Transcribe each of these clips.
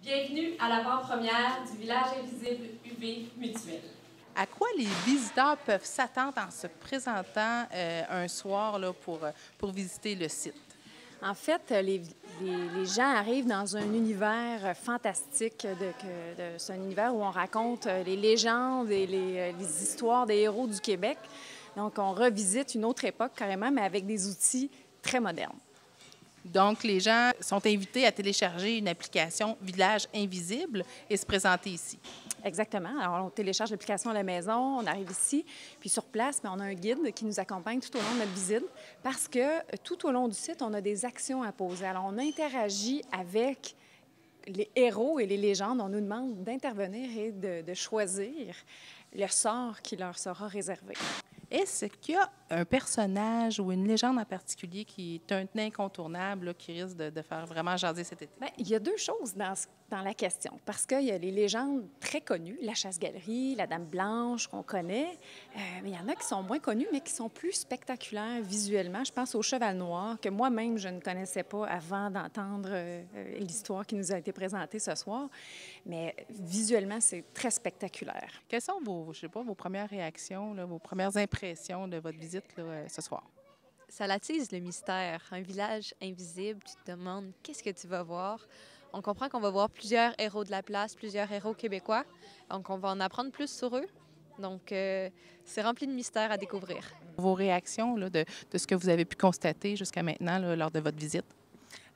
Bienvenue à l'avant-première du village invisible UV Mutuel. À quoi les visiteurs peuvent s'attendre en se présentant un soir là, pour visiter le site? En fait, les gens arrivent dans un univers fantastique. C'est un univers où on raconte les légendes et les histoires des héros du Québec. Donc, on revisite une autre époque carrément, mais avec des outils très modernes. Donc, les gens sont invités à télécharger une application Village Invisible et se présenter ici. Exactement. Alors, on télécharge l'application à la maison, on arrive ici, puis sur place, on a un guide qui nous accompagne tout au long de notre visite parce que tout au long du site, on a des actions à poser. Alors, on interagit avec les héros et les légendes. On nous demande d'intervenir et de choisir le sort qui leur sera réservé. Est-ce qu'il y a un personnage ou une légende en particulier qui est un incontournable, là, qui risque de faire vraiment jaser cet été? Bien, il y a deux choses dans la question, parce qu'il y a les légendes très connues, la chasse-galerie, la Dame Blanche qu'on connaît, mais il y en a qui sont moins connues, mais qui sont plus spectaculaires visuellement. Je pense au Cheval Noir, que moi-même, je ne connaissais pas avant d'entendre l'histoire qui nous a été présentée ce soir, mais visuellement, c'est très spectaculaire. Quelles sont vos premières réactions, là, vos premières impressions de votre visite là, ce soir? Ça l'attise le mystère. Un village invisible, tu te demandes qu'est-ce que tu vas voir. On comprend qu'on va voir plusieurs héros de la place, plusieurs héros québécois. Donc, on va en apprendre plus sur eux. Donc, c'est rempli de mystères à découvrir. Vos réactions là, de ce que vous avez pu constater jusqu'à maintenant là, lors de votre visite?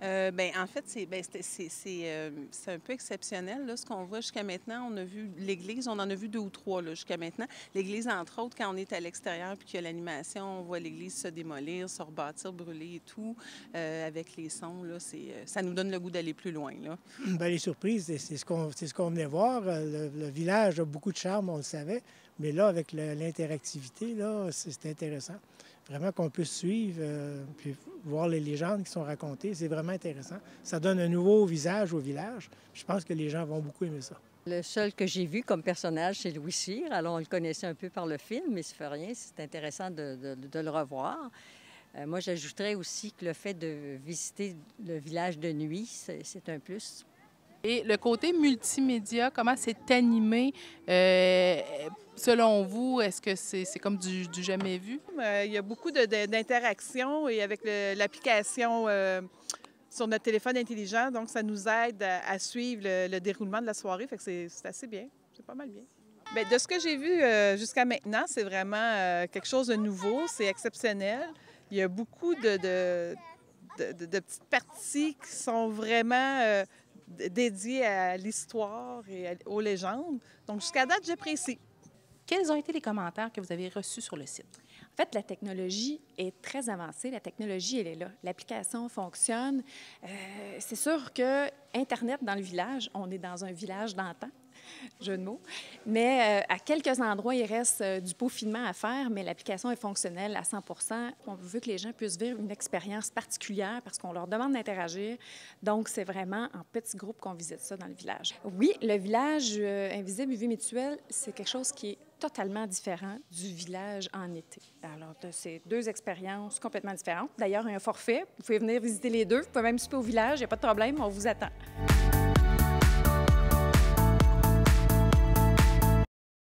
En fait, c'est un peu exceptionnel, là, ce qu'on voit jusqu'à maintenant. On a vu l'église, on en a vu 2 ou 3 là, jusqu'à maintenant. L'église, entre autres, quand on est à l'extérieur puis qu'il y a l'animation, on voit l'église se démolir, se rebâtir, brûler et tout, avec les sons. Là, ça nous donne le goût d'aller plus loin. Là. Bien, les surprises, c'est ce qu'on venait voir. Le village a beaucoup de charme, on le savait, mais là, avec l'interactivité, là, c'est intéressant. Vraiment qu'on puisse suivre puis voir les légendes qui sont racontées, c'est vraiment intéressant. Ça donne un nouveau visage au village. Je pense que les gens vont beaucoup aimer ça. Le seul que j'ai vu comme personnage, c'est Louis Cyr. Alors, on le connaissait un peu par le film, mais ça fait rien. C'est intéressant de le revoir. Moi, j'ajouterais aussi que le fait de visiter le village de nuit, c'est un plus. Et le côté multimédia, comment c'est animé, selon vous, est-ce que c'est comme du jamais vu? Il y a beaucoup d'interactions et avec l'application sur notre téléphone intelligent, donc ça nous aide à suivre le déroulement de la soirée, fait que c'est assez bien, c'est pas mal bien. Bien, de ce que j'ai vu jusqu'à maintenant, c'est vraiment quelque chose de nouveau, c'est exceptionnel. Il y a beaucoup de petites parties qui sont vraiment dédiées à l'histoire et aux légendes. Donc, jusqu'à date, j'apprécie. Quels ont été les commentaires que vous avez reçus sur le site? En fait, la technologie est très avancée. La technologie, elle est là. L'application fonctionne. C'est sûr que Internet dans le village, on est dans un village d'antan, jeu de mots, mais à quelques endroits, il reste du peaufinement à faire, mais l'application est fonctionnelle à 100 % On veut que les gens puissent vivre une expérience particulière parce qu'on leur demande d'interagir. Donc, c'est vraiment en petits groupes qu'on visite ça dans le village. Oui, le village invisible UV Mutuel, c'est quelque chose qui est totalement différent du village en été. Alors, c'est 2 expériences complètement différentes. D'ailleurs, il y a un forfait. Vous pouvez venir visiter les 2. Vous pouvez même souper au village, il n'y a pas de problème, on vous attend.